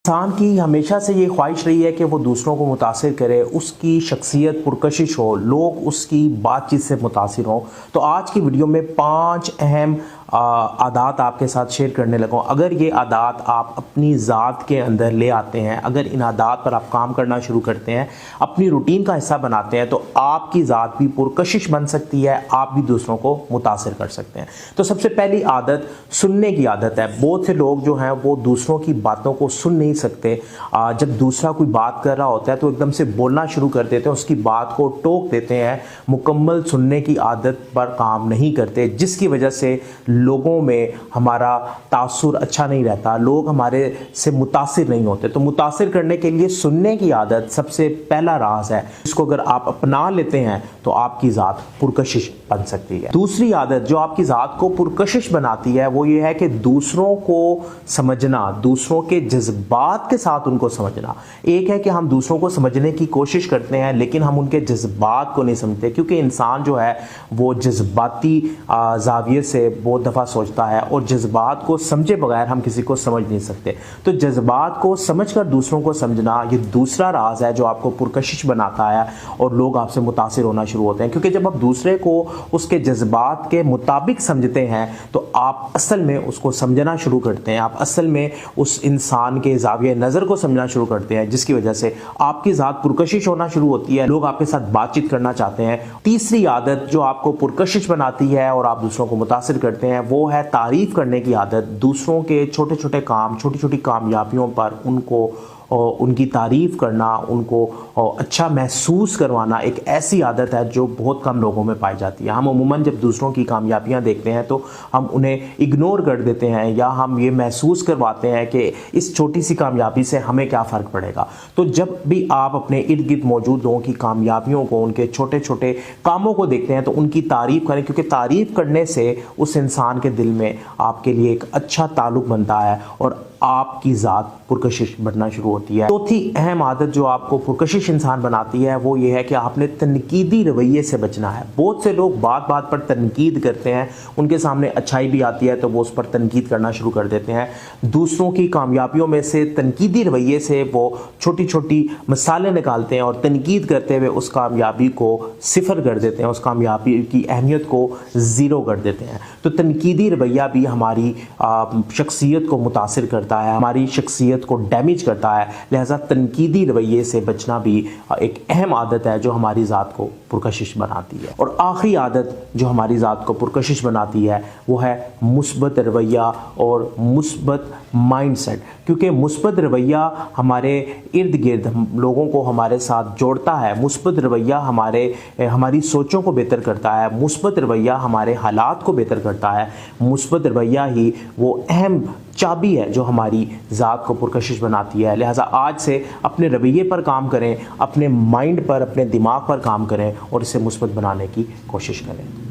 इंसान की हमेशा से ये ख्वाहिश रही है कि वो दूसरों को मुतासिर करे, उसकी शख्सियत पुरकशिश हो, लोग उसकी बातचीत से मुतासिर हों। तो आज की वीडियो में 5 अहम आदात आपके साथ शेयर करने लगा हूँ। अगर ये आदात आप अपनी ज़ात के अंदर ले आते हैं, अगर इन आदात पर आप काम करना शुरू करते हैं, अपनी रूटीन का हिस्सा बनाते हैं, तो आपकी ज़ात भी पुरकशिश बन सकती है, आप भी दूसरों को मुतासिर कर सकते हैं। तो सबसे पहली आदत सुनने की आदत है। बहुत से लोग जो हैं वो दूसरों की बातों को सुन नहीं सकते। जब दूसरा कोई बात कर रहा होता है तो एकदम से बोलना शुरू कर देते हैं, उसकी बात को टोक देते हैं, मुकम्मल सुनने की आदत पर काम नहीं करते, जिसकी वजह से लोगों में हमारा तासुर अच्छा नहीं रहता, लोग हमारे से मुतासिर नहीं होते। तो मुतासिर करने के लिए सुनने की आदत सबसे पहला राज है। इसको अगर आप अपना लेते हैं तो आपकी ज़ात पुरकशिश बन सकती है। दूसरी आदत जो आपकी ज़ात को पुरकशिश बनाती है वो ये है कि दूसरों को समझना, दूसरों के जज्बात के साथ उनको समझना। एक है कि हम दूसरों को समझने की कोशिश करते हैं लेकिन हम उनके जज्बात को नहीं समझते, क्योंकि इंसान जो है वो जज्बाती जाविये से बहुत दफ़ा सोचता है और जज्बात को समझे बगैर हम किसी को समझ नहीं सकते। तो जज्बात को समझकर दूसरों को समझना ये दूसरा राज है जो आपको पुरकशिश बनाता है और लोग आपसे मुतासिर होना शुरू होते हैं। क्योंकि जब आप दूसरे को उसके जज्बात के मुताबिक समझते हैं तो आप असल में उसको समझना शुरू करते हैं, आप असल में उस इंसान के ज़ाविये नज़र को समझना शुरू करते हैं, जिसकी वजह से आपकी ज़ात पुरकशिश होना शुरू होती है, लोग आपके साथ बातचीत करना चाहते हैं। तीसरी आदत जो आपको पुरकशिश बनाती है और आप दूसरों को मुतासिर करते हैं वो है तारीफ करने की आदत। दूसरों के छोटे छोटे काम, छोटी छोटी कामयाबियों पर उनकी तारीफ करना, उनको अच्छा महसूस करवाना एक ऐसी आदत है जो बहुत कम लोगों में पाई जाती है। हम अमूमन जब दूसरों की कामयाबियां देखते हैं तो हम उन्हें इग्नोर कर देते हैं या हम ये महसूस करवाते हैं कि इस छोटी सी कामयाबी से हमें क्या फ़र्क पड़ेगा। तो जब भी आप अपने इर्द गिर्द मौजूद लोगों की कामयाबियों को, उनके छोटे छोटे कामों को देखते हैं तो उनकी तारीफ़ करें, क्योंकि तारीफ़ करने से उस इंसान के दिल में आपके लिए एक अच्छा ताल्लुक़ बनता है और आपकी ज़ात पुरकशिश बनना शुरू होती है। चौथी अहम आदत जो आपको पुरकशिश इंसान बनाती है वो ये है कि आपने तनकीदी रवैये से बचना है। बहुत से लोग बात बात पर तनकीद करते हैं, उनके सामने अच्छाई भी आती है तो वो उस पर तनकीद करना शुरू कर देते हैं। दूसरों की कामयाबियों में से तनकीदी रवैये से वो छोटी छोटी मिसालें निकालते हैं और तनकीद करते हुए उस कामयाबी को सिफर कर देते हैं, उस कामयाबी की अहमियत को ज़ीरो कर देते हैं। तो तनकीदी रवैया भी हमारी शख्सियत को मुतासिर करता है, हमारी शख्सियत को डैमेज करता है। लिहाजा तनकीदी रवैये से बचना भी एक अहम आदत है जो हमारी ज़ात को पुरकशिश बनाती है। और आखिरी आदत जो हमारी ज़ात को पुरकशिश बनाती है वो है मुस्बत रवैया और मुस्बत माइंडसेट। क्योंकि मुस्बत रवैया हमारे इर्द गिर्द लोगों को हमारे साथ जोड़ता है, मुस्बत रवैया हमारी सोचों को बेहतर करता है, मुस्बत रवैया हमारे हालात को बेहतर करता है। मुस्बत रवैया ही वो अहम चाबी है जो हमारी ज़ात को पुरकशिश बनाती है। लिहाजा आज से अपने रवैये पर काम करें, अपने माइंड पर, अपने दिमाग पर काम करें और इसे मुस्बत बनाने की कोशिश करें।